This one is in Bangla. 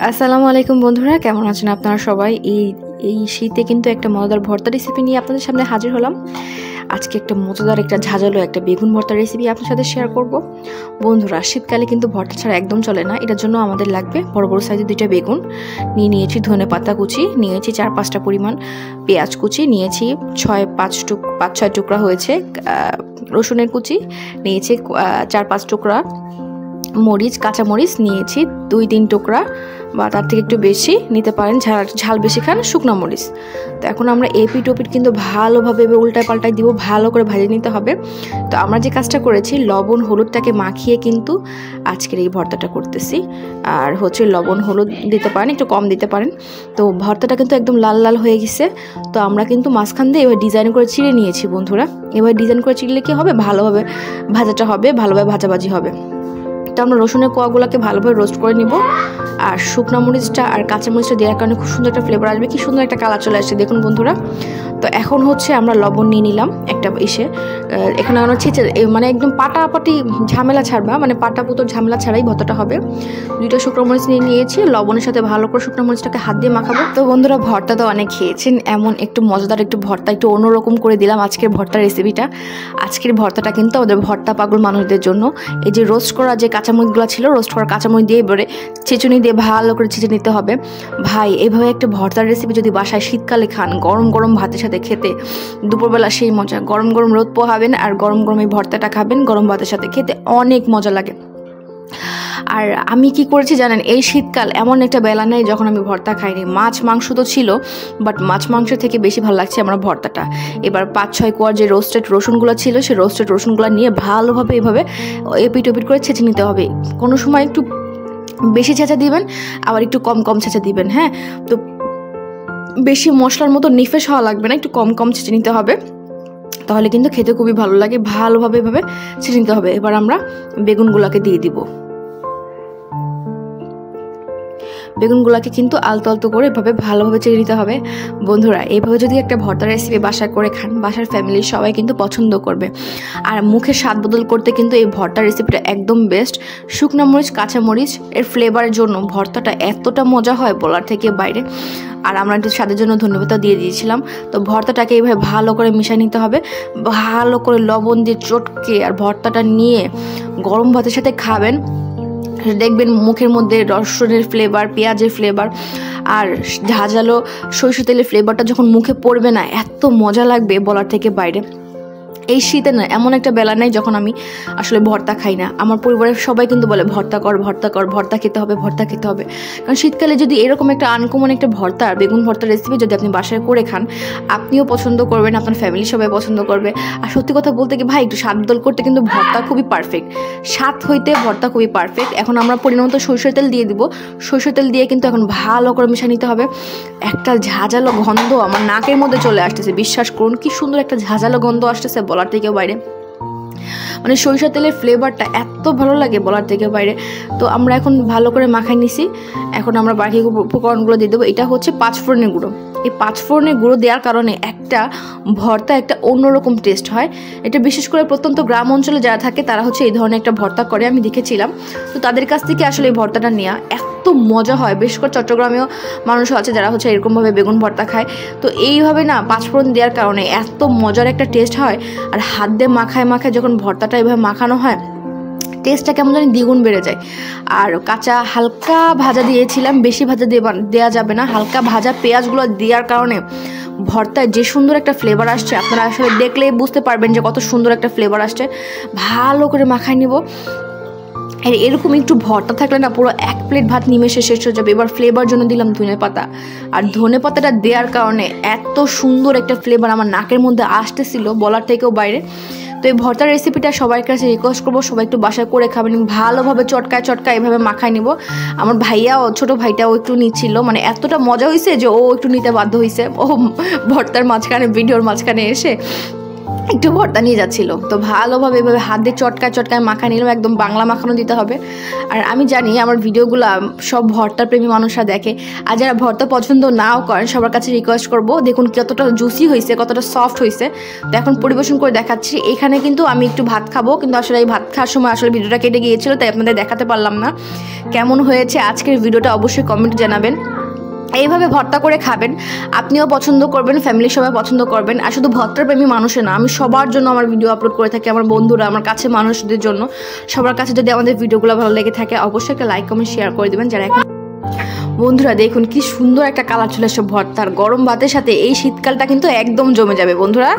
আসসালামু আলাইকুম বন্ধুরা, কেমন আছেন আপনারা সবাই? এই শীতে কিন্তু একটা মজাদার ভর্তা রেসিপি নিয়ে আপনাদের সামনে হাজির হলাম। আজকে একটা মজাদার একটা ঝাঁঝালো একটা বেগুন ভর্তা রেসিপি আপনার সাথে শেয়ার করব। বন্ধুরা, শীতকালে কিন্তু ভর্তা ছাড়া একদম চলে না। এটার জন্য আমাদের লাগবে বড় বড় সাইজের 2টা বেগুন নিয়েছি, ধনে পাতা কুচি নিয়েছি 4-5টা পরিমাণ, পেঁয়াজ কুচি নিয়েছি 5-6 টুকরা হয়েছে, রসুনের কুচি নিয়েছি 4-5 টুকরা, কাঁচা মরিচ নিয়েছি 2-3 টুকরা বা তার থেকে একটু বেশি নিতে পারেন, ঝাল বেশি খান শুকনো মরিচ। তো এখন আমরা এপিট ওপিট কিন্তু ভালোভাবে উল্টায় পাল্টায় দিব, ভালো করে ভেজে নিতে হবে। তো আমরা যে কাজটা করেছি, লবণ হলুদটাকে মাখিয়ে কিন্তু আজকের এই ভর্তাটা করতেছি। আর লবণ হলুদ দিতে পারেন, একটু কম দিতে পারেন। তো ভর্তাটা কিন্তু একদম লাল লাল হয়ে গেছে। তো আমরা কিন্তু মাঝখান দিয়ে এবার ডিজাইন করে চিড়ে নিয়েছি বন্ধুরা। এবার ডিজাইন করে চিড়লে কি হবে, ভালোভাবে ভাজাটা হবে, ভালোভাবে ভাজাভাজি হবে। তো আমরা রসুনের কোয়াগুলোকে ভালোভাবে রোস্ট করে নিব। আর শুকনো মরিচটা আর কাঁচা মরিচটা দেওয়ার কারণে খুব সুন্দর একটা ফ্লেভার আসবে, কি সুন্দর একটা কালার চলে আসছে দেখুন বন্ধুরা। তো এখন আমরা লবণ নিয়ে নিলাম একটা এখানে আমরা ছেঁচে মানে একদম পাটাপাটি ঝামেলা ছাড়বা, মানে পাটা পুতোর ঝামেলা ছাড়াই ভর্তাটা হবে। 2টা শুকনো মরিচ নিয়েছি, লবণের সাথে ভালো করে শুকনো মরিচটাকে হাত দিয়ে মাখাবো। তো বন্ধুরা, ভর্তা তো অনেক খেয়েছেন, এমন একটু মজাদার একটু ভর্তা একটু অন্যরকম করে দিলাম আজকের ভর্তার রেসিপিটা। আজকের ভর্তাটা কিন্তু আমাদের ভর্তা পাগল মানুষদের জন্য। এই যে রোস্ট করা যে কাঁচামরিচগুলো ছিল, রোস্ট করা কাঁচামরিচ দিয়ে এবারে ছেঁচুনি দিয়ে ভালো করে ছেঁচে নিতে হবে। ভাই, এইভাবে একটা ভর্তার রেসিপি যদি বাসায় শীতকালে খান, গরম গরম ভাতের সাথে খেতে দুপুরবেলা সেই মজা। গরম গরম রোদ পোহাবেন আর গরম গরম এই ভর্তাটা খাবেন, গরম ভাতের সাথে খেতে অনেক মজা লাগে। আর আমি কি করেছি জানেন, এই শীতকাল এমন একটা বেলা নেই যখন আমি ভর্তা খাইনি। মাছ মাংস তো ছিল, বাট মাছ মাংস থেকে বেশি ভালো লাগছে আমার ভর্তাটা। এবার 5-6 কোয়ার যে রোস্টেড রসুনগুলো ছিল, সেই রোস্টেড রসুনগুলো নিয়ে ভালোভাবে এভাবে এপিট ওপিট করে ছেঁচে নিতে হবে। কোনো সময় একটু বেশি ছেঁচা দিবেন, আবার একটু কম কম ছেঁচা দিবেন। হ্যাঁ, তো বেশি মশলার মতো নিফেস হওয়া লাগবে না, একটু কম কম ছেঁচে নিতে হবে, তাহলে কিন্তু খেতে খুবই ভালো লাগে। ভালোভাবে এভাবে ছেঁচে নিতে হবে। এবার আমরা বেগুনগুলোকে দিয়ে দিব। বেগুনগুলোকে কিন্তু আলতো আলতো করে এভাবে ভালোভাবে চেড়ে নিতে হবে। বন্ধুরা, এইভাবে যদি একটা ভর্তার রেসিপি বাসায় করে খান, বাসার ফ্যামিলির সবাই কিন্তু পছন্দ করবে। আর মুখের স্বাদ বদল করতে কিন্তু এই ভর্তার রেসিপিটা একদম বেস্ট। শুকনো মরিচ, কাঁচা মরিচ এর ফ্লেভারের জন্য ভর্তাটা এতটা মজা হয় বলার থেকে বাইরে। আর আমরা একটু স্বাদের জন্য ধন্যবাদ দিয়ে দিয়েছিলাম। তো ভর্তাটাকে এইভাবে ভালো করে মিশিয়ে নিতে হবে, ভালো করে লবণ দিয়ে চটকে আর ভর্তাটা নিয়ে গরম ভাতের সাথে খাবেন। দেখবেন মুখের মধ্যে রসুনের ফ্লেভার, পেঁয়াজের ফ্লেভার আর ঝাঁঝালো সরিষা তেলের ফ্লেভারটা যখন মুখে পড়বে না, এত মজা লাগবে বলার থেকে বাইরে। এই শীতে না এমন একটা বেলা নেই যখন আমি আসলে ভর্তা খাই না। আমার পরিবারের সবাই কিন্তু বলে ভর্তা কর, ভর্তা খেতে হবে, ভর্তা খেতে হবে। কারণ শীতকালে যদি এরকম একটা আনকমন একটা ভর্তা, বেগুন ভর্তার রেসিপি যদি আপনি বাসায় করে খান, আপনিও পছন্দ করবেন, আপনার ফ্যামিলি সবাই পছন্দ করবে। আর সত্যি কথা বলতে কি ভাই, একটু স্বাদ বদল করতে কিন্তু ভর্তা খুবই পারফেক্ট। স্বাদ হইতে ভর্তা খুবই পারফেক্ট। এখন আমরা পরিমাণ মতো সরিষার তেল দিয়ে দিব। সরিষার তেল দিয়ে কিন্তু এখন ভালো করে মিশিয়ে নিতে হবে। একটা ঝাঁঝালো গন্ধ আমার নাকের মধ্যে চলে আসতেছে, বিশ্বাস করুন কি সুন্দর একটা ঝাঁঝালো গন্ধ আসতেছে বলার থেকেও বাইরে। মানে সরিষা তেলের ফ্লেভারটা এত ভালো লাগে বলার থেকে বাইরে। তো আমরা এখন ভালো করে মাখাই নিছি। এখন আমরা বাকি উপকরণগুলো দিয়ে দেবো। এটা হচ্ছে 5 ফোড়নের গুঁড়ো। এই 5 ফোড়নের গুঁড়ো দেওয়ার কারণে একটা ভর্তা একটা অন্যরকম টেস্ট হয়। এটা বিশেষ করে প্রত্যন্ত গ্রাম অঞ্চলে যারা থাকে তারা এই ধরনের একটা ভর্তা করে, আমি দেখেছিলাম। তো তাদের কাছ থেকে আসলে এই ভর্তাটা নেওয়া এত মজা হয়। বিশেষ করে চট্টগ্রামেও মানুষ আছে যারা এরকমভাবে বেগুন ভর্তা খায়। তো এইভাবে না 5 ফোড়ন দেওয়ার কারণে এত মজার একটা টেস্ট হয়। আর হাত দিয়ে মাখায় মাখায় যখন ভর্তাটা এইভাবে মাখানো হয়, টেস্টটা কেমন জানি দ্বিগুণ বেড়ে যায়। আর কাঁচা হালকা ভাজা দিয়েছিলাম, বেশি ভাজা দেওয়া যাবে না। হালকা ভাজা পেঁয়াজগুলো দেওয়ার কারণে ভর্তায় যে সুন্দর একটা ফ্লেভার আসছে, আপনারা আসলে দেখলেই বুঝতে পারবেন যে কত সুন্দর একটা ফ্লেভার আসছে। ভালো করে মাখায় নিব। এরকম একটু ভর্তা থাকলে না পুরো 1 প্লেট ভাত নিমেষে শেষ হয়ে যাবে। এবার ফ্লেভার জন্য দিলাম ধনে পাতা। আর ধনে পাতাটা দেওয়ার কারণে এত সুন্দর একটা ফ্লেভার আমার নাকের মধ্যে আসতেছিল বলার থেকেও বাইরে। তো এই ভর্তার রেসিপিটা সবার কাছে রিকোয়েস্ট করবো, সবাই একটু বাসায় করে খাবেন। ভালোভাবে চটকায় এভাবে মাখায় নিব। আমার ভাইয়াও, ছোটো ভাইটাও একটু নিচ্ছিল, মানে এতটা মজা হয়েছে যে ও একটু নিতে বাধ্য হয়েছে। ও ভর্তার মাঝখানে, ভিডিওর মাঝখানে এসে একটু ভর্তা নিয়ে যাচ্ছিল, তো ভালোভাবে এভাবে হাত দিয়ে চটকায় চটকায় মাখা নিলাম, একদম বাংলা মাখানো দিতে হবে। আর আমি জানি আমার ভিডিওগুলো সব ভর্তা প্রেমী মানুষরা দেখে, আর যারা ভর্তা পছন্দ নাও করেন সবার কাছে রিকোয়েস্ট করব, দেখুন কতটা জুসি হয়েছে, কতটা সফট হয়েছে। তো এখন পরিবেশন করে দেখাচ্ছি। এখানে কিন্তু আমি একটু ভাত খাবো, কিন্তু আসলে এই ভাত খাওয়ার সময় আসলে ভিডিওটা কেটে গিয়েছিল, তাই আপনাদের দেখাতে পারলাম না। কেমন হয়েছে আজকের ভিডিওটা অবশ্যই কমেন্টে জানাবেন। এইভাবে ভর্তা করে খাবেন, আপনিও পছন্দ করবেন, ফ্যামিলির সবাই পছন্দ করবেন। আর শুধু ভর্তার প্রেমী মানুষের না, আমি সবার জন্য আমার ভিডিও আপলোড করে থাকি, আমার বন্ধুরা, আমার কাছে মানুষদের জন্য। সবার কাছে যদি আমাদের ভিডিওগুলো ভালো লেগে থাকে অবশ্যই একটা লাইক কমেন্ট শেয়ার করে দেবেন যারা এখন। বন্ধুরা দেখুন কি সুন্দর একটা কালার চলে আসে ভর্তার, গরম ভাতের সাথে এই শীতকালটা কিন্তু একদম জমে যাবে বন্ধুরা।